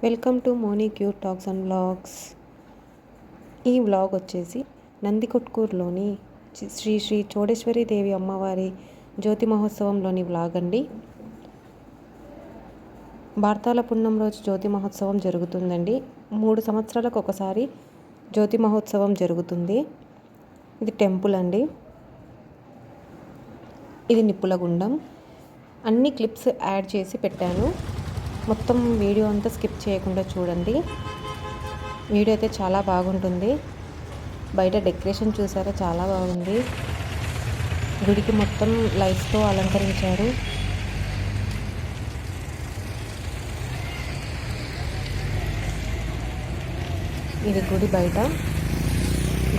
Welcome to Moni cute talks and vlogs. ఈ vlog వచ్చేసి నందికొట్కూరులోని శ్రీ శ్రీ చోడేశ్వరి దేవి అమ్మవారి జ్యోతి మహోత్సవంలోని వ్లాగ్ అండి. భారతాల పున్నం రోజు జ్యోతి మహోత్సవం జరుగుతుందండి. 3 సంవత్సరాలకు ఒకసారి జ్యోతి మహోత్సవం జరుగుతుంది. ఇది టెంపుల్ అండి. ఇది నిప్పుల గుండం. అన్ని క్లిప్స్ యాడ్ చేసి పెట్టాను. మొత్తం వీడియో అంతా స్కిప్ చేయకుండా చూడండి. వీడియో అయితే చాలా బాగుంటుంది. బయట డెకరేషన్ చూసారా, చాలా బాగుంది. గుడికి మొత్తం లైట్స్తో అలంకరించారు. ఇది గుడి బయట,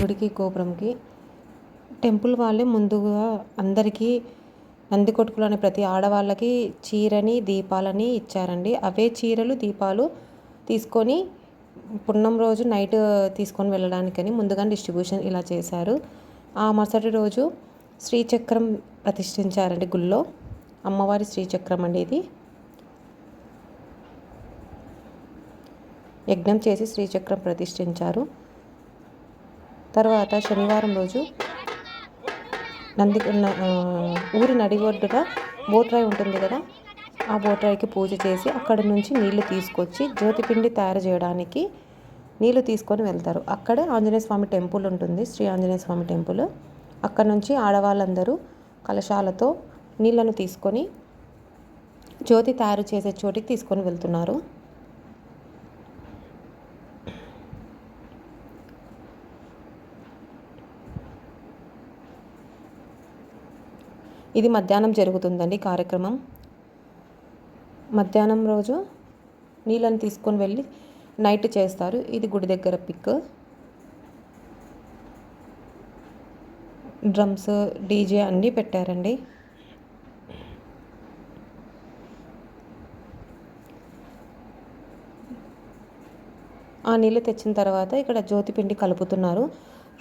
గుడికి గోపురంకి. టెంపుల్ వాళ్ళే ముందుగా అందరికీ నందికొట్కూరులోని ప్రతి ఆడవాళ్ళకి చీరని దీపాలని ఇచ్చారండి. అవే చీరలు దీపాలు తీసుకొని పున్నం రోజు నైట్ తీసుకొని వెళ్ళడానికని ముందుగా డిస్ట్రిబ్యూషన్ ఇలా చేశారు. ఆ మరుసటి రోజు శ్రీచక్రం ప్రతిష్ఠించారండి గుళ్ళో. అమ్మవారి శ్రీచక్రం అండి ఇది. యజ్ఞం చేసి శ్రీచక్రం ప్రతిష్ఠించారు. తర్వాత శనివారం రోజు ఊరి నడిగొడ్డున బోట్రాయి ఉంటుంది కదా, ఆ బోట్రాయికి పూజ చేసి అక్కడ నుంచి నీళ్లు తీసుకొచ్చి జ్యోతిపిండి తయారు చేయడానికి నీళ్లు తీసుకొని వెళ్తారు. అక్కడే ఆంజనేయ స్వామి టెంపుల్ ఉంటుంది, శ్రీ ఆంజనేయ స్వామి టెంపుల్. అక్కడ నుంచి ఆడవాళ్ళందరూ కలశాలతో నీళ్లను తీసుకొని జ్యోతి తయారు చేసే చోటికి తీసుకొని వెళ్తున్నారు. ఇది మధ్యాహ్నం జరుగుతుందండి కార్యక్రమం. మధ్యాహ్నం రోజు నీళ్ళని తీసుకొని వెళ్ళి నైట్ చేస్తారు. ఇది గుడి దగ్గర పిక్. డ్రమ్స్, డీజే అన్నీ పెట్టారండి. ఆ నీళ్ళు తెచ్చిన తర్వాత ఇక్కడ జ్యోతిపిండి కలుపుతున్నారు.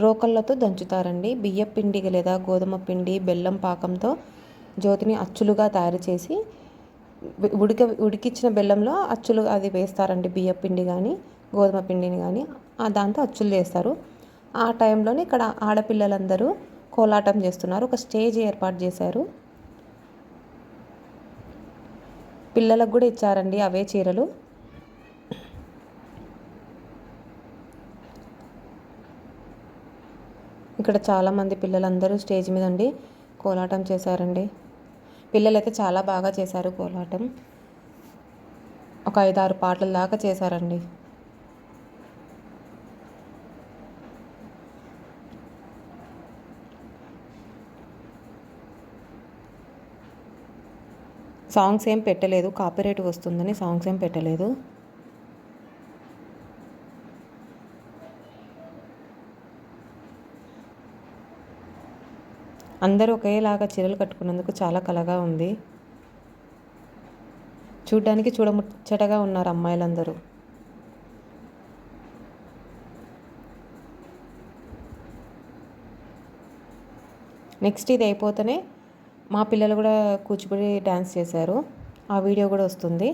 రోకళ్ళతో దంచుతారండి. బియ్యం పిండి లేదా గోధుమ పిండి, బెల్లం పాకంతో జ్యోతిని అచ్చులుగా తయారు చేసి ఉడికించిన బెల్లంలో అచ్చులు అది వేస్తారండి. బియ్యం పిండి కానీ గోధుమ పిండిని కానీ దాంతో అచ్చులు చేస్తారు. ఆ టైంలోనే ఇక్కడ ఆడపిల్లలందరూ కోలాటం చేస్తున్నారు. ఒక స్టేజ్ ఏర్పాటు చేశారు. పిల్లలకు కూడా ఇచ్చారండి అవే చీరలు. ఇక్కడ చాలామంది పిల్లలందరూ స్టేజ్ మీద ఉండి కోలాటం చేశారండి. పిల్లలైతే చాలా బాగా చేశారు కోలాటం. ఒక 5-6 పాటల దాకా చేశారండి. సాంగ్స్ ఏం పెట్టలేదు, కాపీరైట్ వస్తుందని సాంగ్స్ ఏం పెట్టలేదు. అందరూ ఒకేలాగా చీరలు కట్టుకున్నందుకు చాలా కళగా ఉంది. చూడ్డానికి చూడముచ్చటగా ఉన్నారు అమ్మాయిలందరూ. నెక్స్ట్ ఇది అయిపోతేనే మా పిల్లలు కూడా కూచిపూడి డ్యాన్స్ చేశారు. ఆ వీడియో కూడా వస్తుంది.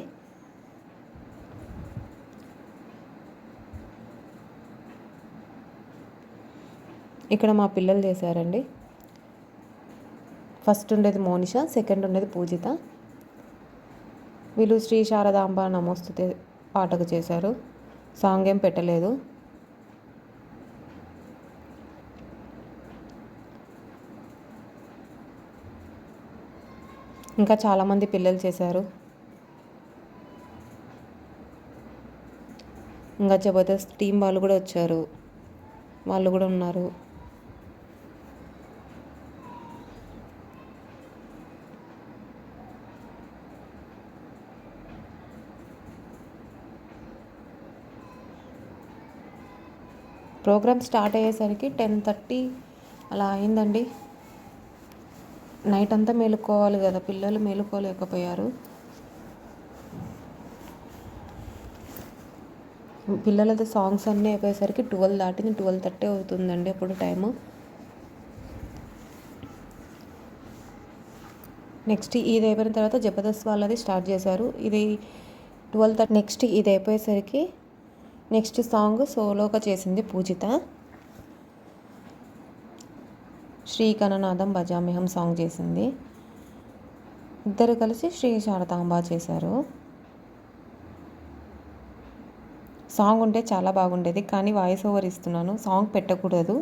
ఇక్కడ మా పిల్లలు చేశారండి. ఫస్ట్ ఉండేది మోనిష, సెకండ్ ఉండేది పూజిత. వీళ్ళు శ్రీ శారదాంబ నమోస్తుతే పాటకు చేశారు. సాంగ్ ఏం పెట్టలేదు. ఇంకా చాలామంది పిల్లలు చేశారు. ఇంకా జబర్దస్త్ టీం వాళ్ళు కూడా వచ్చారు, వాళ్ళు కూడా ఉన్నారు. ప్రోగ్రామ్ స్టార్ట్ అయ్యేసరికి 10:30 అలా అయిందండి. నైట్ అంతా మేలుకోవాలి కదా, పిల్లలు మేలుకోలేకపోయారు. పిల్లలతో సాంగ్స్ అన్నీ అయిపోయేసరికి 12 దాటింది, 12:30 అవుతుందండి అప్పుడు టైము. నెక్స్ట్ ఇది అయిపోయిన తర్వాత జబర్దస్త్ వాళ్ళది స్టార్ట్ చేశారు. ఇది 12:30. నెక్స్ట్ ఇది అయిపోయేసరికి నెక్స్ట్ సాంగ్ సోలోగా చేసింది పూజిత. శ్రీ గణనాథం భజామ్యహం సాంగ్ చేసింది. ఇద్దరు కలిసి శ్రీ శారదాంబ చేశారు. సాంగ్ ఉంటే చాలా బాగుండేది, కానీ వాయిస్ ఓవర్ ఇస్తున్నాను, సాంగ్ పెట్టకూడదు.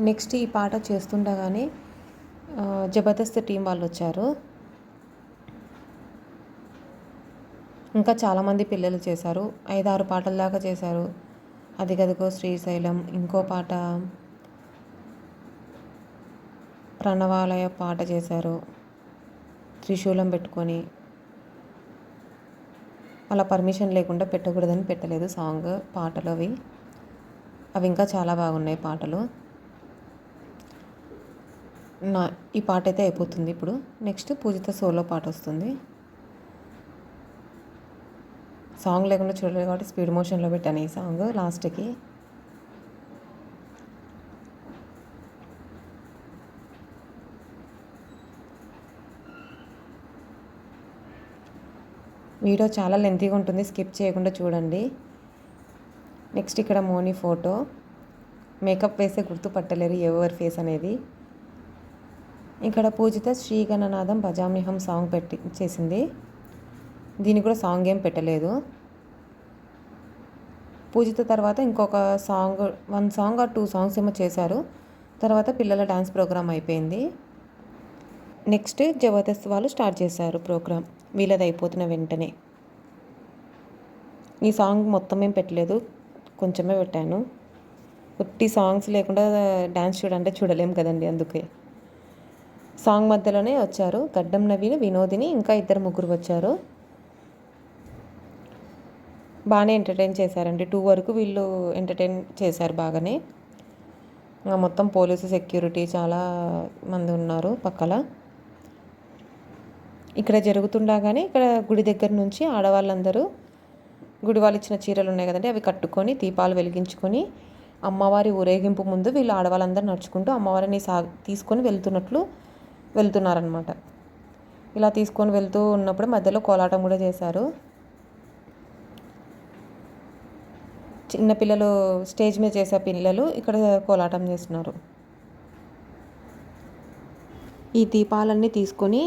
నెక్స్ట్ ఈ పాట చేస్తుండగానే జబర్దస్త్ టీం వాళ్ళు వచ్చారు. ఇంకా చాలామంది పిల్లలు చేశారు. 5-6 పాటల దాకా చేశారు. అది గదిగో శ్రీశైలం, ఇంకో పాట ప్రణవాలయ పాట చేశారు త్రిశూలం పెట్టుకొని. అలా పర్మిషన్ లేకుండా పెట్టకూడదని పెట్టలేదు సాంగ్ పాటలు అవి ఇంకా చాలా బాగున్నాయి పాటలు. ఈ పాట అయితే అయిపోతుంది ఇప్పుడు. నెక్స్ట్ పూజిత సోలో పాట వస్తుంది. సాంగ్ లేకుండా చూడలేదు కాబట్టి స్పీడ్ మోషన్లో పెట్టాను ఈ సాంగ్ లాస్ట్కి. వీడియో చాలా లెంతీగా ఉంటుంది, స్కిప్ చేయకుండా చూడండి. నెక్స్ట్ ఇక్కడ మోని ఫోటో. మేకప్ వేసే గుర్తుపట్టలేరు ఎవరి ఫేస్ అనేది. ఇక్కడ పూజిత శ్రీ గణనాథం భజామ్యహం సాంగ్ చేసింది. దీనికి కూడా సాంగ్ ఏం పెట్టలేదు. పూజిత తర్వాత ఇంకొక సాంగ్ 1 సాంగ్ ఆర్ 2 సాంగ్స్ ఏమో చేశారు. తర్వాత పిల్లల డ్యాన్స్ ప్రోగ్రామ్ అయిపోయింది. నెక్స్ట్ జబర్దస్త్ వాళ్ళు స్టార్ట్ చేశారు ప్రోగ్రామ్ వీళ్ళది అయిపోతున్న వెంటనే. ఈ సాంగ్ మొత్తం ఏం పెట్టలేదు, కొంచెమే పెట్టాను. 50 సాంగ్స్ లేకుండా డ్యాన్స్ చూడంటే చూడలేం కదండి, అందుకే. సాంగ్ మధ్యలోనే వచ్చారు గడ్డం నవీన్, వినోదిని, ఇంకా 2-3 వచ్చారు. బాగానే ఎంటర్టైన్ చేశారండి. 2 వరకు వీళ్ళు ఎంటర్టైన్ చేశారు బాగానే. మొత్తం పోలీసు సెక్యూరిటీ చాలా మంది ఉన్నారు పక్కల. ఇక్కడ జరుగుతుండగానే ఇక్కడ గుడి దగ్గర నుంచి ఆడవాళ్ళందరూ గుడి వాళ్ళు ఇచ్చిన చీరలు ఉన్నాయి కదండి, అవి కట్టుకొని దీపాలు వెలిగించుకొని అమ్మవారి ఊరేగింపు ముందు వీళ్ళు ఆడవాళ్ళందరూ నడుచుకుంటూ అమ్మవారిని తీసుకొని వెళ్తున్నారనమాట. ఇలా తీసుకొని వెళ్తూ ఉన్నప్పుడు మధ్యలో కోలాటం కూడా చేశారు. చిన్నపిల్లలు స్టేజ్ మీద చేసే పిల్లలు ఇక్కడ కోలాటం చేస్తున్నారు. ఈ దీపాలన్నీ తీసుకొని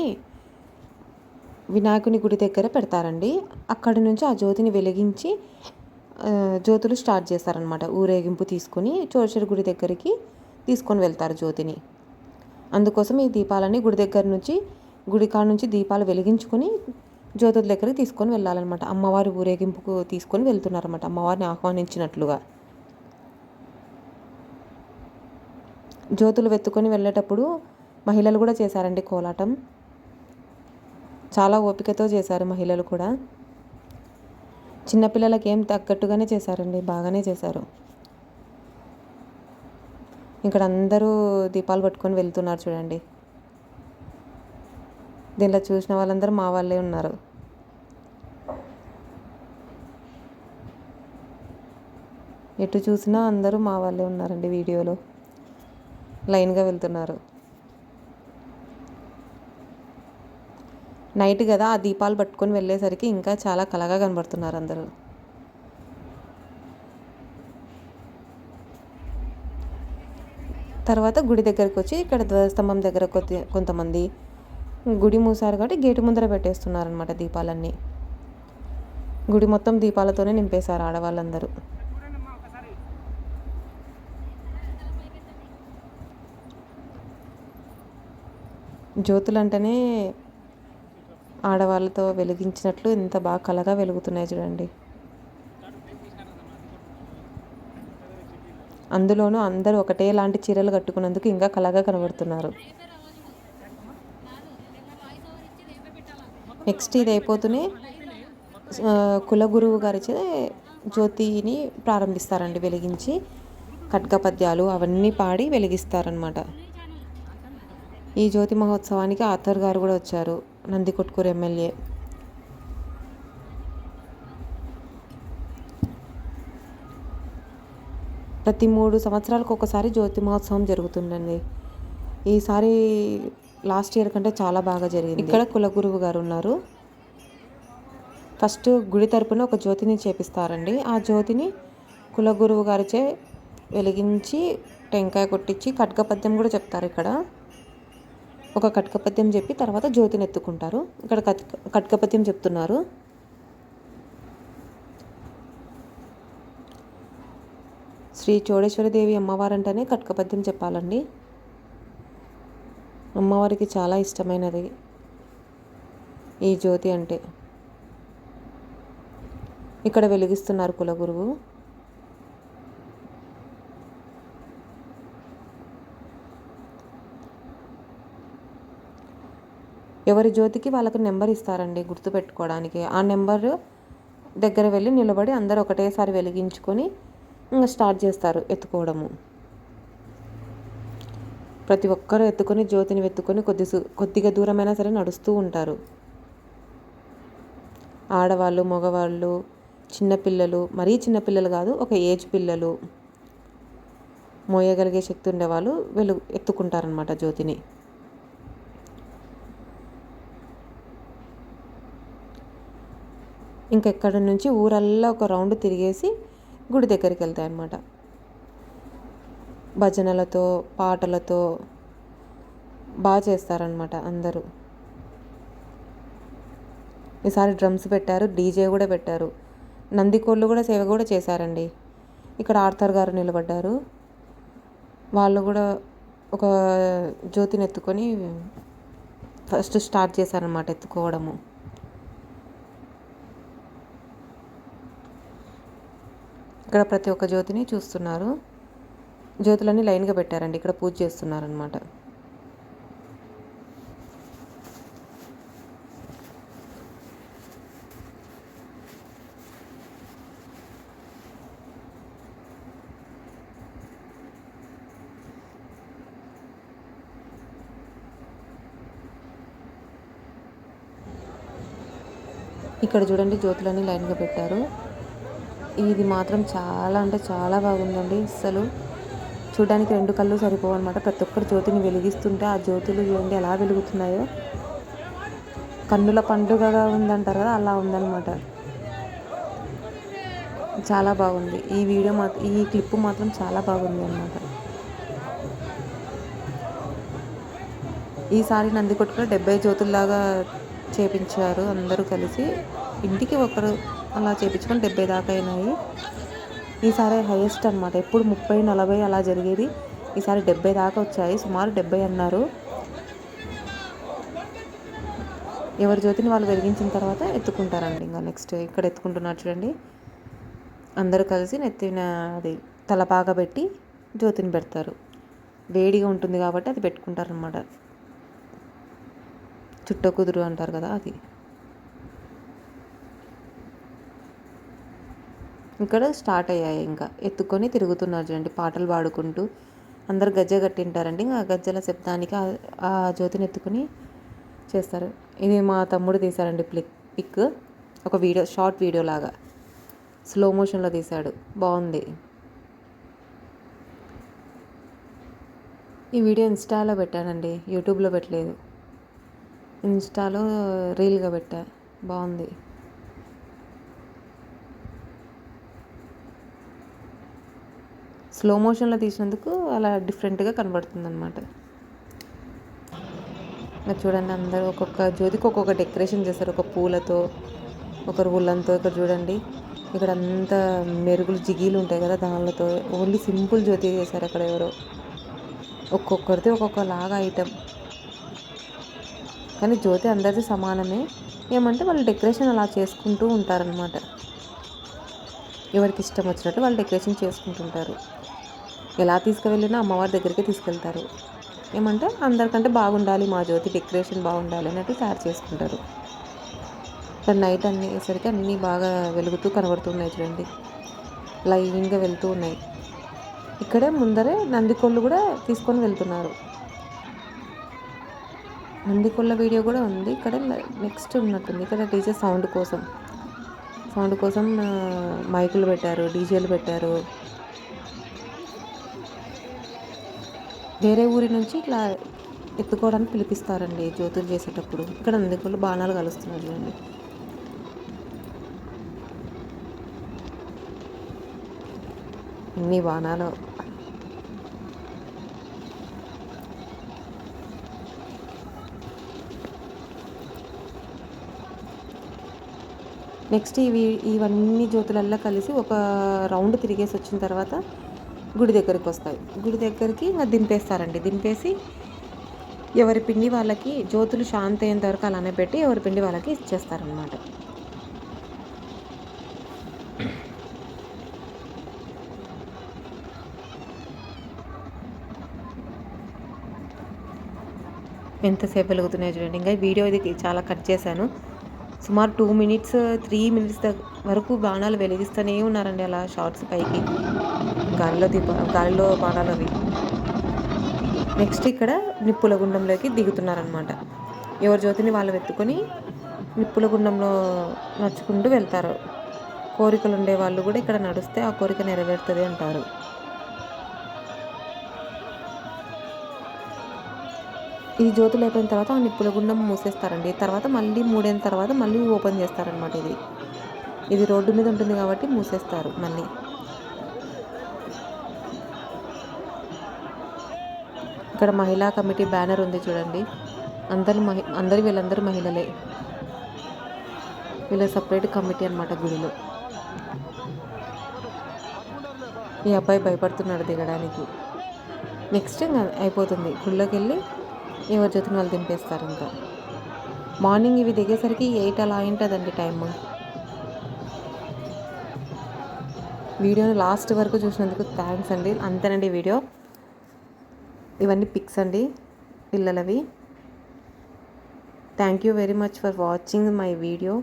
వినాయకుని గుడి దగ్గర పెడతారండి. అక్కడి నుంచి ఆ జ్యోతిని వెలిగించి జ్యోతులు స్టార్ట్ చేస్తారనమాట. ఊరేగింపు తీసుకొని చోడేశ్వరి గుడి దగ్గరికి తీసుకొని వెళ్తారు జ్యోతిని. అందుకోసం ఈ దీపాలన్నీ గుడి కాడ నుంచి దీపాలు వెలిగించుకొని జ్యోతుల దగ్గరికి తీసుకొని వెళ్ళాలన్నమాట. అమ్మవారి ఊరేగింపుకు తీసుకొని వెళ్తున్నారన్నమాట, అమ్మవారిని ఆహ్వానించినట్లుగా. జ్యోతులు వెత్తుకొని వెళ్ళేటప్పుడు మహిళలు కూడా చేశారండి కోలాటం. చాలా ఓపికతో చేశారు మహిళలు కూడా. చిన్నపిల్లలకి ఏం తగ్గట్టుగానే చేశారండి, బాగానే చేశారు. ఇక్కడ అందరూ దీపాలు పట్టుకొని వెళ్తున్నారు చూడండి. దీనిలో చూసిన వాళ్ళందరూ మా వాళ్ళే ఉన్నారు. ఎటు చూసినా అందరూ మా వాళ్ళే ఉన్నారండి. వీడియోలో లైన్గా వెళ్తున్నారు. నైట్ కదా, ఆ దీపాలు పట్టుకొని వెళ్ళేసరికి ఇంకా చాలా కళగా కనబడుతున్నారు అందరూ. తర్వాత గుడి దగ్గరకు వచ్చి ఇక్కడ ధ్వజస్తంభం దగ్గర కొంతమంది గుడి మూసారు కాబట్టి గేటు ముందర పెట్టేస్తున్నారనమాట దీపాలన్నీ. గుడి మొత్తం దీపాలతోనే నింపేశారు ఆడవాళ్ళందరూ. జ్యోతులు అంటేనే ఆడవాళ్ళతో వెలిగించినట్లు ఎంత బాగా కళగా వెలుగుతున్నాయి చూడండి. అందులోనూ అందరూ ఒకటే లాంటి చీరలు కట్టుకున్నందుకు ఇంకా కళగా కనబడుతున్నారు. నెక్స్ట్ ఇది అయిపోతూనే కులగురువు గారిచే జ్యోతిని ప్రారంభిస్తారండి వెలిగించి. ఖడ్గ పద్యాలు అవన్నీ పాడి వెలిగిస్తారనమాట. ఈ జ్యోతి మహోత్సవానికి ఆథర్ గారు కూడా వచ్చారు, నందికొట్కూరు ఎమ్మెల్యే. ప్రతి 3 సంవత్సరాలకు ఒకసారి జ్యోతి మహోత్సవం జరుగుతుందండి. ఈసారి లాస్ట్ ఇయర్ కంటే చాలా బాగా జరిగింది. ఇక్కడ కులగురువు గారు ఉన్నారు. ఫస్ట్ గుడి తరపున ఒక జ్యోతిని చేపిస్తారండి. ఆ జ్యోతిని కులగురువు గారిచే వెలిగించి టెంకాయ కొట్టించి కట్కపద్యం కూడా చెప్తారు. ఇక్కడ ఒక కట్కపద్యం చెప్పి తర్వాత జ్యోతిని ఎత్తుకుంటారు. ఇక్కడ కట్కపద్యం చెప్తున్నారు. శ్రీ చోడేశ్వరిదేవి అమ్మవారంటేనే కట్కపద్యం చెప్పాలండి. అమ్మవారికి చాలా ఇష్టమైనది ఈ జ్యోతి అంటే. ఇక్కడ వెలిగిస్తున్నారు కులగురువు. ఎవరి జ్యోతికి వాళ్ళకి నెంబర్ ఇస్తారండి గుర్తుపెట్టుకోవడానికి. ఆ నెంబర్ దగ్గర వెళ్ళి నిలబడి అందరూ ఒకటేసారి వెలిగించుకొని ఇంకా స్టార్ట్ చేస్తారు ఎత్తుకోవడము. ప్రతి ఒక్కరూ ఎత్తుకొని జ్యోతిని ఎత్తుకొని కొద్దిగా దూరమైనా సరే నడుస్తూ ఉంటారు. ఆడవాళ్ళు, మగవాళ్ళు, చిన్నపిల్లలు, మరీ చిన్నపిల్లలు కాదు, ఒక ఏజ్ పిల్లలు, మోయగలిగే శక్తి ఉండేవాళ్ళు ఎత్తుకుంటారనమాట జ్యోతిని. ఇంకెక్కడి నుంచి ఊరల్లా ఒక రౌండ్ తిరిగేసి గుడి దగ్గరికి వెళ్తాయి అన్నమాట. భజనలతో పాటలతో బాగా చేస్తారనమాట అందరూ. ఈసారి డ్రమ్స్ పెట్టారు, డీజే కూడా పెట్టారు. నందికోళ్ళు కూడా సేవ కూడా చేశారండి. ఇక్కడ ఆర్థర్ గారు నిలబడ్డారు. వాళ్ళు కూడా ఒక జ్యోతిని ఎత్తుకొని ఫస్ట్ స్టార్ట్ చేశారనమాట ఎత్తుకోవడము. ఇక్కడ ప్రతి ఒక్క జ్యోతిని చూస్తున్నారు. జ్యోతులన్నీ లైన్గా పెట్టారండి. ఇక్కడ పూజ చేస్తున్నారనమాట. ఇక్కడ చూడండి జ్యోతులన్నీ లైన్గా పెట్టారు. ఇది మాత్రం చాలా అంటే చాలా బాగుందండి. అసలు చూడడానికి 2 కళ్ళు సరిపోవన్నమాట. ప్రతి ఒక్కరు జ్యోతిని వెలిగిస్తుంటే ఆ జ్యోతులు చూడండి ఎలా వెలుగుతున్నాయో. కన్నుల పండుగగా ఉందంటారు కదా, అలా ఉందన్నమాట. చాలా బాగుంది ఈ క్లిప్ మాత్రం చాలా బాగుంది అన్నమాట. ఈసారి నందికొట్టులో 70 జ్యోతుల్లాగా చేపించారు అందరూ కలిసి. ఇంటికి ఒకరు అలా చేపించుకొని 70 దాకా అయినాయి. ఈసారి హైయెస్ట్ అనమాట. ఎప్పుడు 30-40 అలా జరిగేది. ఈసారి 70 దాకా వచ్చాయి. సుమారు 70 అన్నారు. ఎవరి జ్యోతిని వాళ్ళు వెలిగించిన తర్వాత ఎత్తుకుంటారండి. ఇంకా నెక్స్ట్ ఇక్కడ ఎత్తుకుంటున్నారు చూడండి. అందరూ కలిసి నెత్తిన అది తలపాగా పెట్టి జ్యోతిని పెడతారు. వేడిగా ఉంటుంది కాబట్టి అది పెట్టుకుంటారనమాట. చుట్ట కుదురు అంటారు కదా అది. ఇక్కడ స్టార్ట్ అయ్యాయి. ఇంకా ఎత్తుకొని తిరుగుతున్నారు చూడండి పాటలు పాడుకుంటూ. అందరు గజ్జె కట్టింటారండి. ఇంకా గజ్జల శబ్దానికి ఆ జ్యోతిని ఎత్తుకొని చేస్తారు. ఇది మా తమ్ముడు తీశారండి పిక్. ఒక షార్ట్ వీడియో లాగా స్లో మోషన్లో తీశాడు. బాగుంది. ఈ వీడియో ఇన్స్టాలో పెట్టానండి, యూట్యూబ్లో పెట్టలేదు. ఇన్స్టాలో రీల్గా పెట్టా. బాగుంది. స్లో మోషన్లో తీసినందుకు అలా డిఫరెంట్గా కనబడుతుంది అనమాట. ఇంకా చూడండి అందరూ ఒక్కొక్క జ్యోతికి ఒక్కొక్క డెకరేషన్ చేస్తారు. ఒక పూలతో, ఒకరు ఉల్లంతో. ఇక్కడ చూడండి ఇక్కడ అంతా మెరుగులు జిగీలు ఉంటాయి కదా, దానిలతో ఓన్లీ సింపుల్ జ్యోతి చేశారు. అక్కడ ఎవరో ఒక్కొక్కరిది ఒక్కొక్కలాగా ఐటెం. కానీ జ్యోతి అందరిది సమానమే. ఏమంటే వాళ్ళు డెకరేషన్ అలా చేసుకుంటూ ఉంటారనమాట. ఎవరికి ఇష్టం వచ్చినట్టు వాళ్ళు డెకరేషన్ చేసుకుంటుంటారు. ఎలా తీసుకువెళ్ళినా అమ్మవారి దగ్గరికి తీసుకెళ్తారు. ఏమంటే అందరికంటే బాగుండాలి, మా జ్యోతి డెకరేషన్ బాగుండాలి అన్నట్టు తయారు చేసుకుంటారు. ఇక్కడ నైట్ అనేసరికి అన్నీ బాగా వెలుగుతూ కనబడుతున్నాయి చూడండి. లైన్గా వెళ్తూ ఉన్నాయి. ఇక్కడే ముందరే నందికొళ్ళు కూడా తీసుకొని వెళ్తున్నారు. నందికొళ్ళ వీడియో కూడా ఉంది. ఇక్కడ నెక్స్ట్ ఉన్నట్టుంది. ఇక్కడ డీజే సౌండ్ కోసం మైకులు పెట్టారు, డీజేలు పెట్టారు. వేరే ఊరి నుంచి ఇట్లా ఎత్తుకోవడానికి పిలిపిస్తారండి జ్యోతులు చేసేటప్పుడు. ఇక్కడ అందుకు బాణాలు కలుస్తున్నారు చూడండి. ఇన్ని బాణాలు. నెక్స్ట్ ఇవన్నీ జ్యోతులల్లా కలిసి ఒక రౌండ్ తిరిగేసి వచ్చిన తర్వాత గుడి దగ్గరికి వస్తాయి. గుడి దగ్గరికి ఇంకా దింపేస్తారండి. దింపేసి ఎవరి పిండి వాళ్ళకి జ్యోతులు శాంతి అయ్యేంత వరకు అలానే పెట్టి ఎవరి పిండి వాళ్ళకి ఇచ్చేస్తారనమాట. ఎంతసేపు వెలుగుతున్నాయో చూడండి. ఇంకా వీడియో ఇది చాలా కట్ చేశాను. సుమారు 2 మినిట్స్ 3 మినిట్స్ వరకు బాణాలు వెలిగిస్తూనే ఉన్నారండి. అలా షార్ట్స్ పైకి గాలిలో బాణాలు అవి. నెక్స్ట్ ఇక్కడ నిప్పుల గుండంలోకి దిగుతున్నారనమాట. ఎవరి జ్యోతిని వాళ్ళు వెతుకొని నిప్పుల గుండంలో నడుచుకుంటూ వెళ్తారు. కోరికలు ఉండే వాళ్ళు కూడా ఇక్కడ నడిస్తే ఆ కోరిక నెరవేరుతుంది అంటారు. ఈ జ్యోతులు అయిపోయిన తర్వాత ఆ నిప్పుల గుండం మూసేస్తారండి. తర్వాత మళ్ళీ 3 ఏళ్ళ తర్వాత మళ్ళీ ఓపెన్ చేస్తారనమాట. ఇది రోడ్డు మీద ఉంటుంది కాబట్టి మూసేస్తారు మళ్ళీ. ఇక్కడ మహిళా కమిటీ బ్యానర్ ఉంది చూడండి. వీళ్ళందరూ మహిళలే. వీళ్ళ సపరేట్ కమిటీ అనమాట గుడిలో. ఈ అబ్బాయి భయపడుతున్నాడు దిగడానికి. నెక్స్ట్ అయిపోతుంది. గుళ్ళోకి వెళ్ళి ఎవరి జ్యోతిని వాళ్ళు దింపేస్తారు. ఇంకా మార్నింగ్ ఇవి దిగేసరికి 8 అలా ఉంటుందండి టైము. వీడియోని లాస్ట్ వరకు చూసినందుకు థ్యాంక్స్ అండి. అంతేనండి వీడియో. ఇవన్నీ పిక్స్ అండి పిల్లలవి. Thank you very much for watching my video.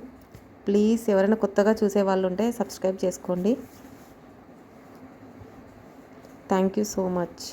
Please ఎవరైనా కొత్తగా చూసే వాళ్ళు ఉంటే సబ్స్క్రైబ్ చేసుకోండి. Thank you so much.